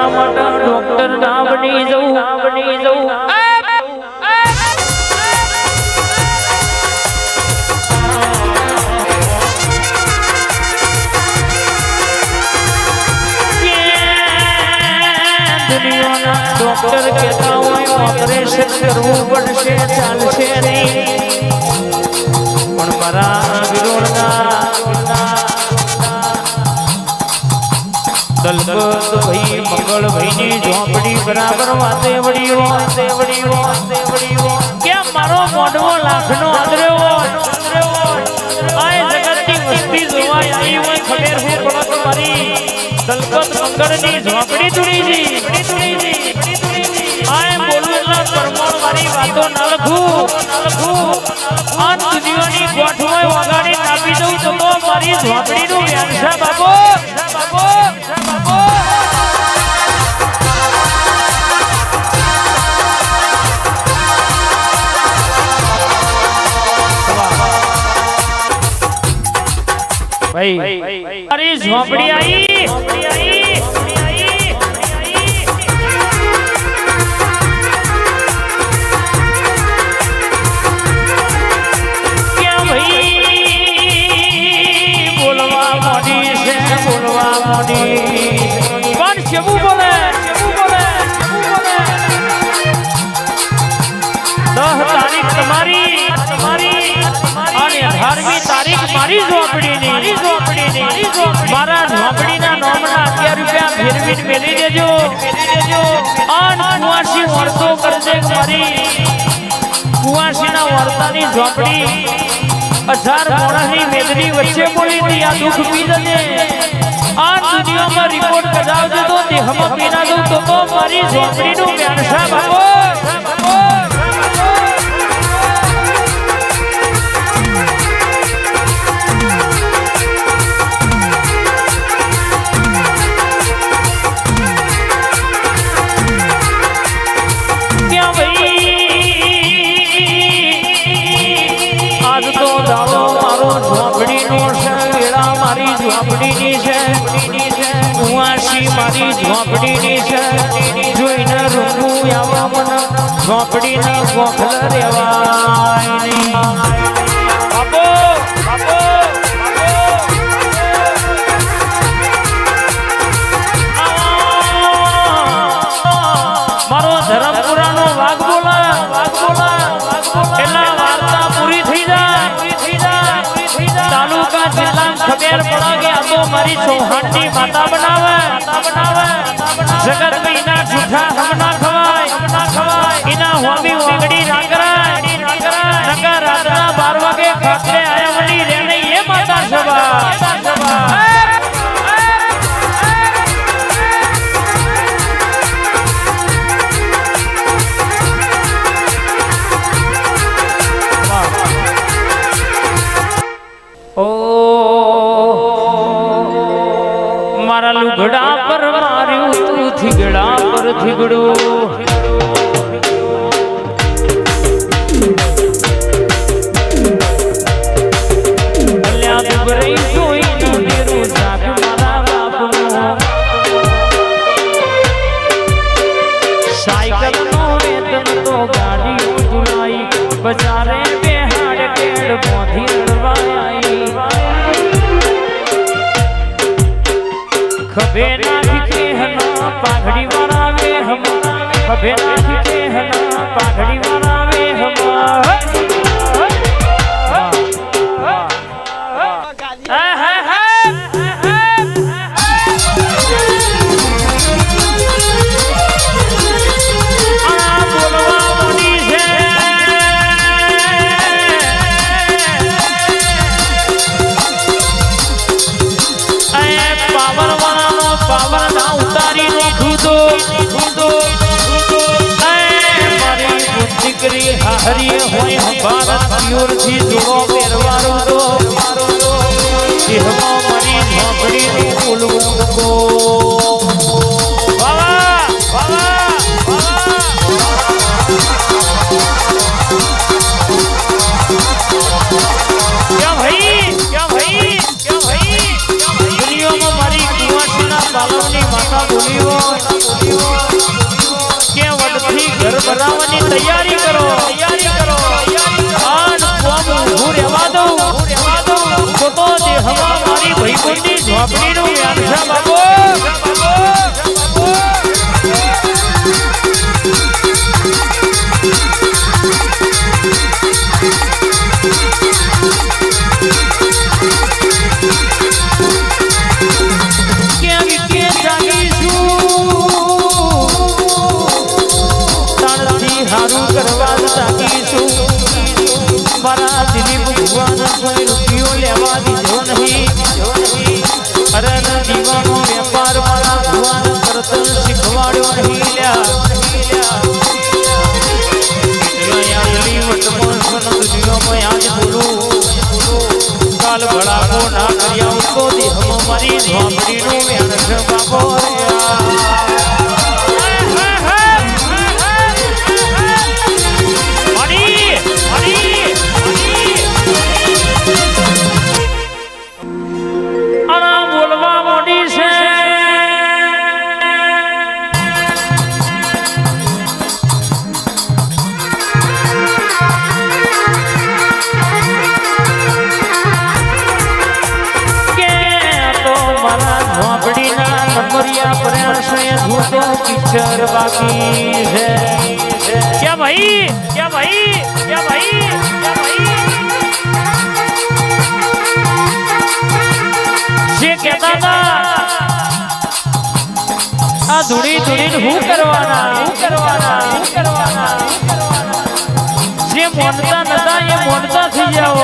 એટલા માટે ડોક્ટર ના બની જવું ડોક્ટર કહેતા હોય ઓપરેશન કરવું પડશે ચાલશે નહીં પણ મારા વિરોધના દલબત ભાઈ મંગળભાઈ ની ઝોપડી બરાબર વાતે વળી કેમ મારો મોઢવો લાખનો આદર્યો આ જગતની વસ્તી જોવા આવી હોય ખબર હું પડત મારી દલબત મંગળની ઝોપડી તૂટી આ બોલું એટલા પરમોણ મારી વાતો ન લખું આ દુનિયાની ગોઠમાં વગાડી નાપી દઉં તો મારી ઝોપડીનું વ્યાંસા બાબો ભાઈ મારી ઝોપડી આવી મારી ઝોપડીની મારા ઝોપડીના નોમના 11 રૂપિયા ફેરવીને મેલી દેજો આન કુવાસી વર્તો કરજે મારી કુવાસીના વર્તાની ઝોપડી 1000 મોણાની મેદરી વચ્ચે બોલી હતી આ દુઃખ પી જજે આ દુનિયામાં રિપોર્ટ કરાવજો તો દેહમાં પીના દઉં તો મારી ઝોપડીનું વ્યાંસા બાબો મારી ઝોપડીની છે જોઈને રૂપું આવા મને ઝોપડીના ગોખલ રેવાય નહીં બાપો મારો ધરમપુરાનો વાઘ બોલા એટલા વાર્તા પૂરી થઈ જાય તાલુકા જિલ્લા ખબર પડે કે આ તો મારી ચૌહાણની માતા બનાવે જગત में इना झूठा हम ना खवाय इना होमी वांगड़ी ना कराय नका रातना 12 वागे खाते आया वली रहने ये माता सभा मारा लुगड़ा पर मार्યું તું થીગડા પર થીગડું અલ્યા દુબરઈ જોઈને મેરું જાગ મારા બાપનું સાયકલનો વેતન તો ગાડી ઉલાઈ બજારે બેહાડ કેડ બોધી રડવાઈ खबे नाखी के हना पाघड़ी वाला वे हम खबे नाखी के हना पाघड़ी वाला वे हम हरिये होय भारत प्योर थी जुड़ो पेरवारो दो देहमा मारी झोपड़ी नी उलगुन को बाबा क्या भाई दुनिया में मारी कुआसी ना बालों नी माता बोली हो તૈયારી કરો આન કોમ ઊભું રહેવા દઉં તો દેહમાં મારી ભઈબંધી ઝોપડીનું વ્યાખ્યા બાબો મારા દિલીપ ભગવાન કોઈ રૂપિયો લેવા દીધો નહીં અરે દીવાનો વેપાર મારા ભગવાન કરતલ શીખવાડ્યો નહીં કાલ ભળાકો ના કર્યા તો દેહમાં મારી ઝોપડીનું વ્યાન બાબો પિક્ચર બાકી છે क्या भाई જે કહેતા હતા આ ધૂળી હું કરવાના જે મોનતા નતા એ મોનતા થઈ જાવ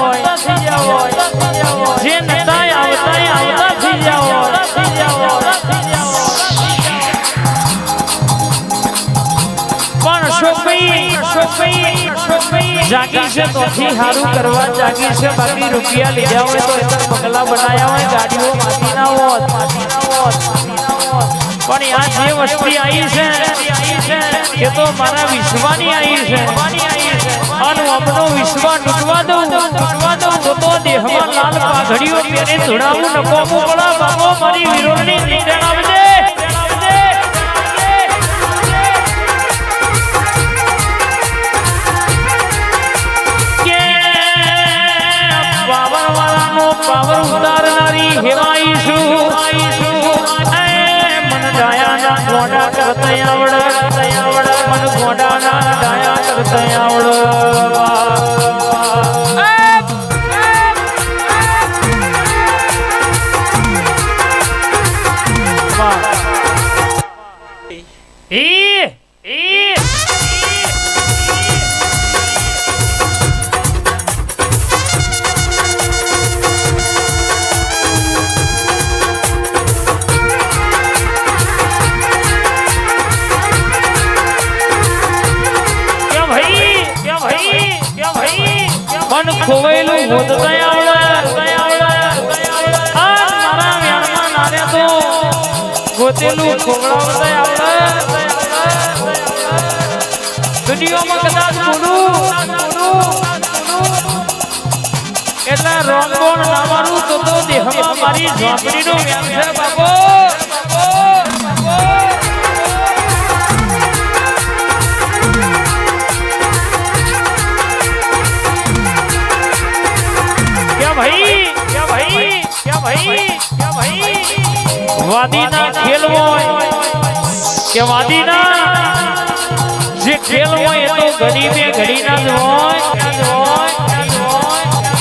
જે નતા આવતા થઈ જાવ જાગી છે તોથી હારું કરવા જાગી છે બાકી રૂપિયા લીધા હોય તો એ પગલા બનાયા હોય ગાડીઓ માટી ના હોત પણ આ જે વસ્તી આવી છે એ તો મારા વિશ્વાની આવી છે અને અમનો વિશ્વા તૂટવા દઉં તો દેહમાં લાલ પાઘડીઓ પહેરી ધોડાવું નકોમું પડા બાબો મારી વિરોધની નીકળ આવજે પાવર ઉતારનારી હેવાઈશું મન ડાયાના ગોડા કરતા આવડ મન ગોડાના ડાયા કરતા આવડ ખોવેલું ગોતતા આવડે મારા વ્યાણમાં નારે તો ગોતેલું ખોવડાવતા આવડે દુનિયામાં કદાચ બોલું એટલે રોંગોણ ના મારું તો દેહમાં મારી ઝોપડીનો વ્યાન છે બાબો વાદીના ખેલ હોય કે વાદીના જે ખેલ હોય એ તો ગરીબે ઘડીના જ હોય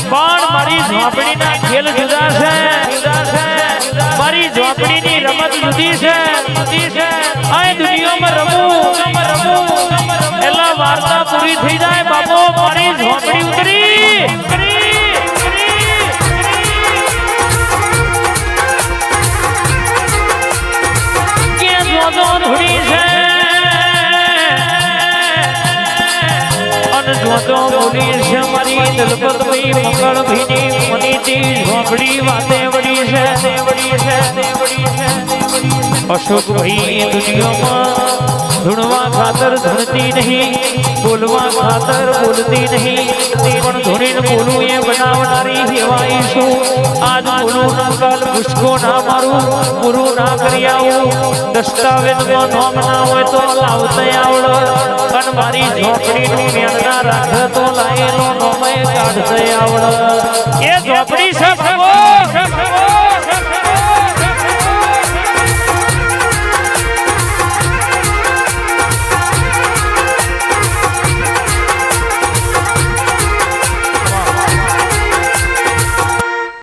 પણ મારી ઝોપડીના ખેલ જુદા છે મારી ઝોપડીની રમત જુદી છે આ દુનિયામાં રમું એટલે વાર્તા પૂરી થઈ જાય બાપો મારી ઝોપડી ઉતરી ધૂળી છે અને જોતો બોલી છે મારી દલપત ભાઈ મંગળ ભાઈની મનીતી ઝોપડી વાતે વળી છે અશોક ભાઈ દુનિયામાં ધૂણવા ખાતર ધૂણતી નહીં, બોલવા ખાતર બોલતી નહીં, પણ ધૂણીને બોલું એ બનાવનારી કહેવાઈશું. આજ બોલું ના કાલ ભૂસકો ના મારું, પૂરું ના કરી આવું. દસ્તાવેજમાં નામ ના હોય તો લાવતે આવડ, અને મારી ઝોપડીનું મેળ ના રાખે તો લાયેલો નોમે કાઢતે આવડ. એ ઝોપડી છે ભગવો